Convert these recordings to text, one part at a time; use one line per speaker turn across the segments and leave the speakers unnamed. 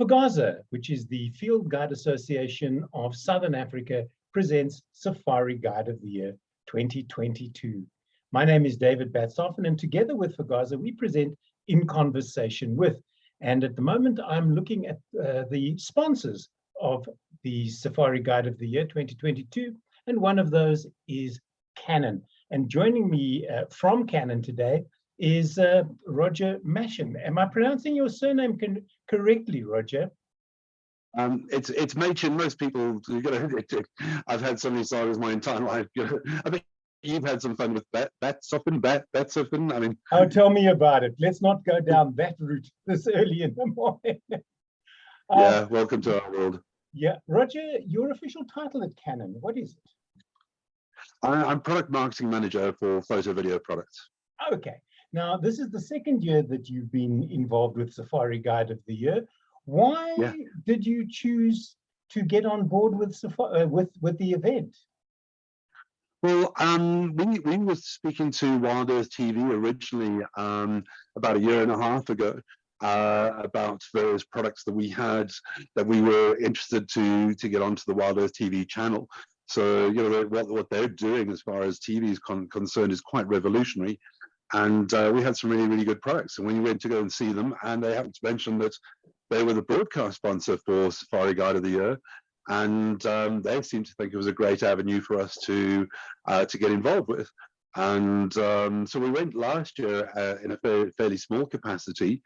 GAZA, which is the Field Guide Association of Southern Africa, presents Safari Guide of the Year 2022. My name is David Batsoffen, and together with GAZA, we present In Conversation With. And at the moment, I'm looking at the sponsors of the Safari Guide of the Year 2022, and one of those is Canon. And joining me from Canon today is Roger Machin. Am I pronouncing your surname correctly, Roger?
It's Machin. Most people, I've had so many sagas my entire life. I think you've had some fun with Batsoffen. I mean,
oh, tell me about it. Let's not go down that route this early in the morning.
Yeah, welcome to our world.
Yeah, Roger, your official title at Canon, what is it?
I'm product marketing manager for photo video products.
Okay. Now, this is the second year that you've been involved with Safari Guide of the Year. Why did you choose to get on board with the event?
Well, we were speaking to Wild Earth TV originally about a year and a half ago about various products that we had that we were interested to get onto the Wild Earth TV channel. So, what they're doing as far as TV is concerned is quite revolutionary. And we had some really, really good products. And when you went to go and see them, and they happened to mention that they were the broadcast sponsor for Safari Guide of the Year, and they seemed to think it was a great avenue for us to get involved with. And so we went last year in a fairly small capacity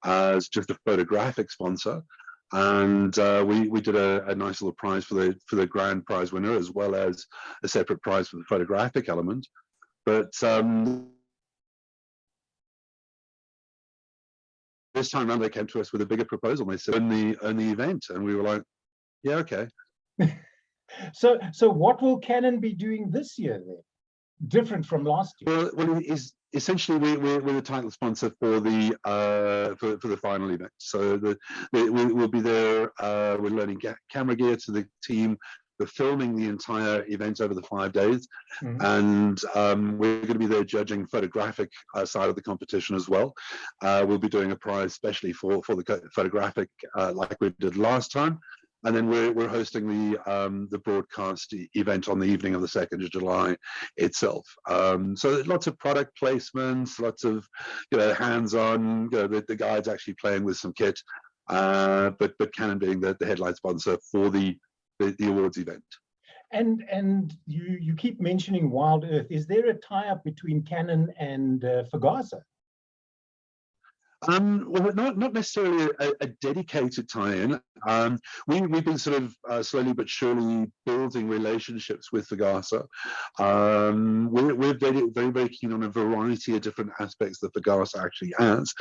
as just a photographic sponsor. And we did a nice little prize for the grand prize winner, as well as a separate prize for the photographic element. But this time around, they came to us with a bigger proposal. They said, own the event, and we were like, yeah, okay.
So what will Canon be doing this year then, different from last year?
Well, essentially we're the title sponsor for the final event. So we'll be there. We're loaning camera gear to the team. We're filming the entire event over the 5 days, and we're going to be there judging photographic side of the competition as well. We'll be doing a prize specially for the photographic, like we did last time, and then we're hosting the broadcast event on the evening of the 2nd of July itself. So lots of product placements, lots of hands-on. The guides actually playing with some kit, but Canon being the headline sponsor for the awards event.
And you keep mentioning Wild Earth. Is there a tie-up between Canon and GAZA?
Well, not necessarily a dedicated tie-in. We've been sort of slowly but surely building relationships with GAZA. We're very, very, very keen on a variety of different aspects that GAZA actually has.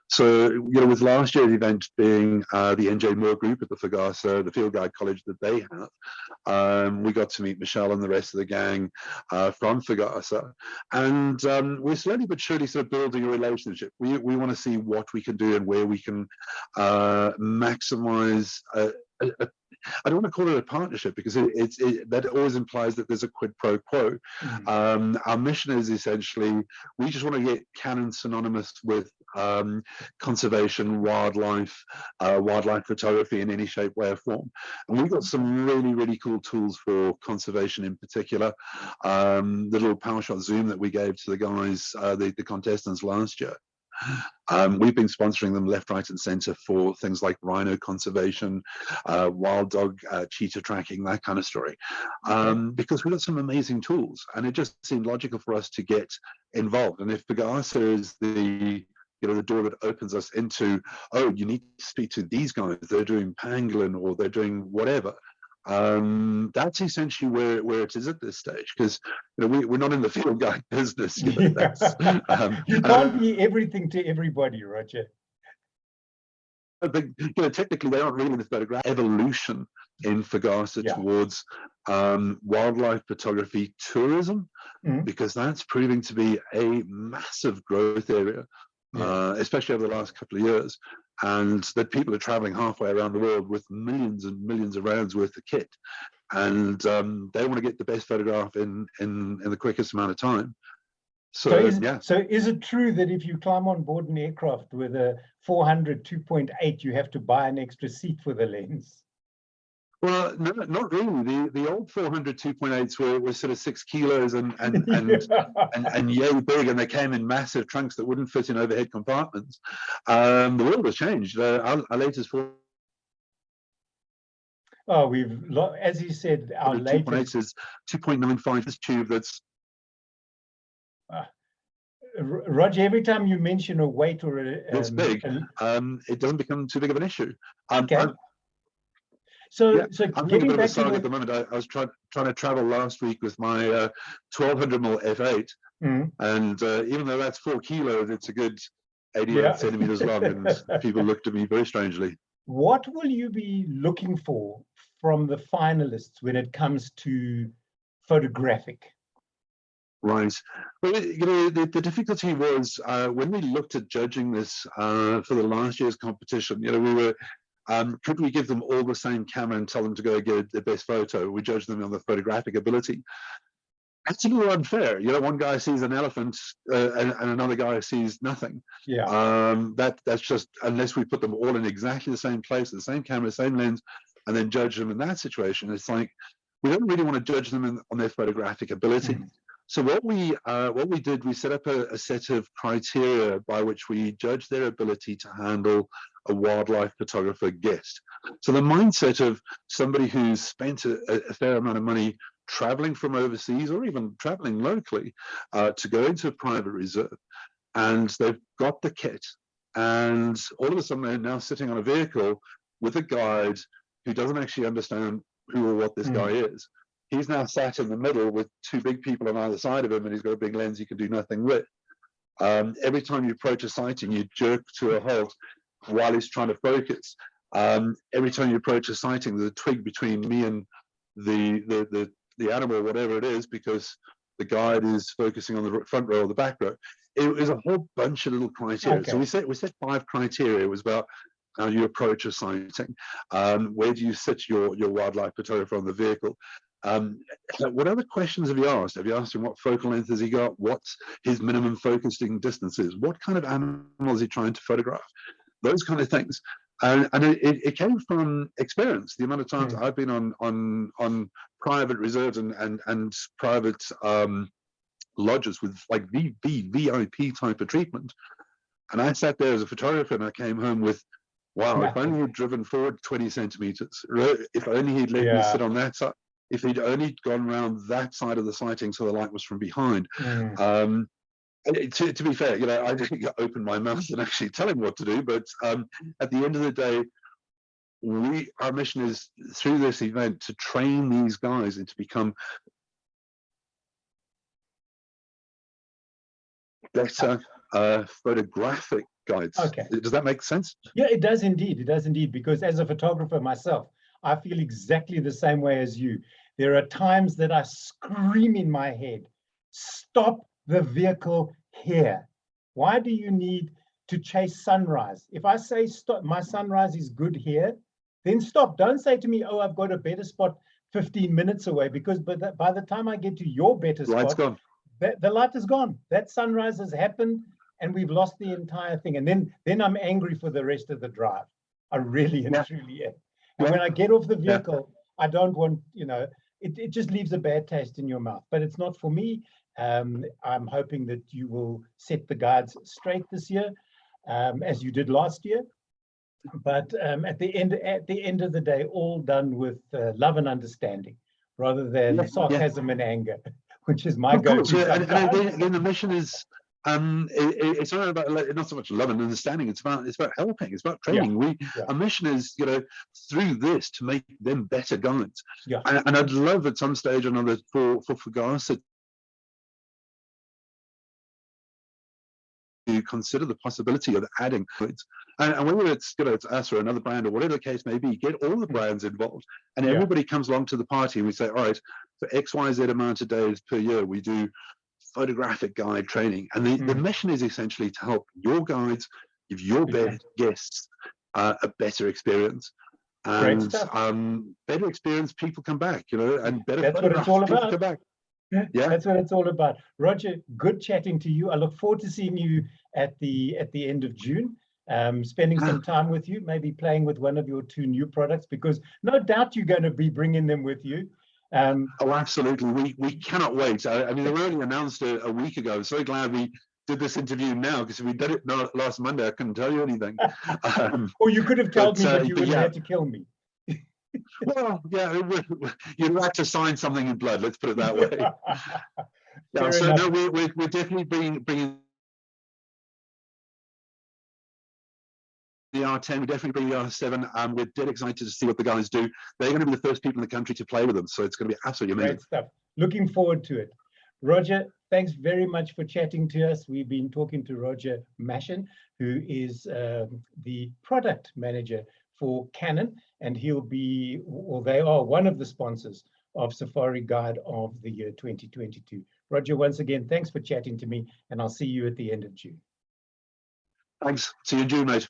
So, with last year's event being the NJ Moore group at the GAZA, the Field Guide College that they have, we got to meet Michelle and the rest of the gang from GAZA. And we're slowly but surely sort of building a relationship. We want to see what we can do and where we can maximize I don't want to call it a partnership, because that always implies that there's a quid pro quo. Our mission is essentially, we just want to get Canon synonymous with conservation, wildlife photography in any shape, way, or form. And we've got some really, really cool tools for conservation in particular. The little PowerShot zoom that we gave to the guys, the contestants last year. We've been sponsoring them left, right, and center for things like rhino conservation, wild dog, cheetah tracking, that kind of story, because we've got some amazing tools, and it just seemed logical for us to get involved. And if GAZA is the door that opens us into, oh, you need to speak to these guys, they're doing pangolin or they're doing whatever. That's essentially where it is at this stage, because we're not in the field guide business.
You can't be everything to everybody, Roger.
But technically, they aren't really the photograph evolution in GAZA towards wildlife photography tourism, because that's proving to be a massive growth area. Especially over the last couple of years, and that people are traveling halfway around the world with millions and millions of rounds worth of kit, and they want to get the best photograph in the quickest amount of time. So yeah.
So is it true that if you climb on board an aircraft with a 400 2.8, you have to buy an extra seat for the lens?
Well, no, not really. The old 400 2.8s were sort of 6 kilos and yay big, and they came in massive trunks that wouldn't fit in overhead compartments. The world has changed. Our latest
Oh, as you said, our latest
2.8 is 2.95. This tube that's
Roger, every time you mention a weight or
this big, it doesn't become too big of an issue.
Okay. So
I'm
getting
thinking
back
to
to
at the moment. I was trying to travel last week with my 1200mm f8, and even though that's 4 kilos, it's a good 88 centimeters long, and people looked at me very strangely.
What will you be looking for from the finalists when it comes to photographic?
Right. Well, you know, the difficulty was when we looked at judging this for the last year's competition. You know, we were could we give them all the same camera and tell them to go get the best photo? We judge them on the photographic ability. That's a little unfair. You know, one guy sees an elephant and another guy sees nothing.
Yeah.
That's just, unless we put them all in exactly the same place, the same camera, same lens, and then judge them in that situation. It's like we don't really want to judge them on their photographic ability. So what we did, we set up a set of criteria by which we judge their ability to handle a wildlife photographer guest. So the mindset of somebody who's spent a fair amount of money traveling from overseas or even traveling locally to go into a private reserve, and they've got the kit, and all of a sudden they're now sitting on a vehicle with a guide who doesn't actually understand who or what this guy is. He's now sat in the middle with 2 big people on either side of him, and he's got a big lens he can do nothing with. Every time you approach a sighting, you jerk to a halt while he's trying to focus. Every time you approach a sighting, there's a twig between me and the animal, whatever it is, because the guide is focusing on the front row or the back row. It was a whole bunch of little criteria. Okay. So we set 5 criteria. It was about how you approach a sighting, where do you sit your wildlife photographer on the vehicle. What other questions have you asked? Have you asked him what focal length has he got? What's his minimum focusing distance is? What kind of animal is he trying to photograph? Those kind of things. And it came from experience. The amount of times I've been on private reserves and private lodges with like VIP type of treatment. And I sat there as a photographer and I came home with, wow, if only he'd driven forward 20 centimeters, if only he'd let me sit on that side, if he'd only gone around that side of the sighting so the light was from behind. To be fair, you know, I didn't open my mouth and actually tell him what to do, but at the end of the day, our mission is through this event to train these guys and to become better photographic guides. Okay. Does that make sense?
Yeah, it does indeed. It does indeed, because as a photographer myself, I feel exactly the same way as you. There are times that I scream in my head, stop the vehicle here. Why do you need to chase sunrise? If I say stop, my sunrise is good here, then stop. Don't say to me, oh, I've got a better spot 15 minutes away, because by the time I get to your better spot,
light's gone.
The light is gone. That sunrise has happened and we've lost the entire thing. And then I'm angry for the rest of the drive. I really and truly am. And when I get off the vehicle, I don't want, you know, it just leaves a bad taste in your mouth. But it's not for me. I'm hoping that you will set the guides straight this year, as you did last year. But at the end of the day, all done with love and understanding, rather than sarcasm and anger, which is my go-to.
And again, the mission is it's not about, not so much love and understanding. It's about helping. It's about training. Our mission is, you know, through this to make them better guides. And I'd love at some stage or another for GAZA to consider the possibility of adding goods, and whether it's, you know, it's us or another brand or whatever the case may be, get all the brands involved, and everybody comes along to the party, and we say, all right, for XYZ amount of days per year, we do photographic guide training, and the mission is essentially to help your guides give your guests a better experience. And better experience, people come back, you know, and better
that's what it's all about.
Come back. Yeah.
That's what it's all about. Roger, good chatting to you. I look forward to seeing you at the end of June, spending some time with you, maybe playing with one of your 2 new products, because no doubt you're going to be bringing them with you.
Oh, absolutely. We cannot wait. I mean, they were only announced a week ago. So glad we did this interview now, because if we did it last Monday, I couldn't tell you anything.
Or you could have told me, but you would have
yeah.
had to kill me.
Well, yeah, you'd like to sign something in blood. Let's put it that way. Yeah, so no, we're definitely bringing the R10. We're definitely bringing the R7. We're dead excited to see what the guys do. They're going to be the first people in the country to play with them, so it's going to be absolutely amazing.
Great stuff. Looking forward to it. Roger, thanks very much for chatting to us. We've been talking to Roger Machin, who is the product manager for Canon, and he'll be, or they are one of the sponsors of Safari Guide of the year 2022. Roger, once again, thanks for chatting to me, and I'll see you at the end of June.
Thanks. See you in June, mate.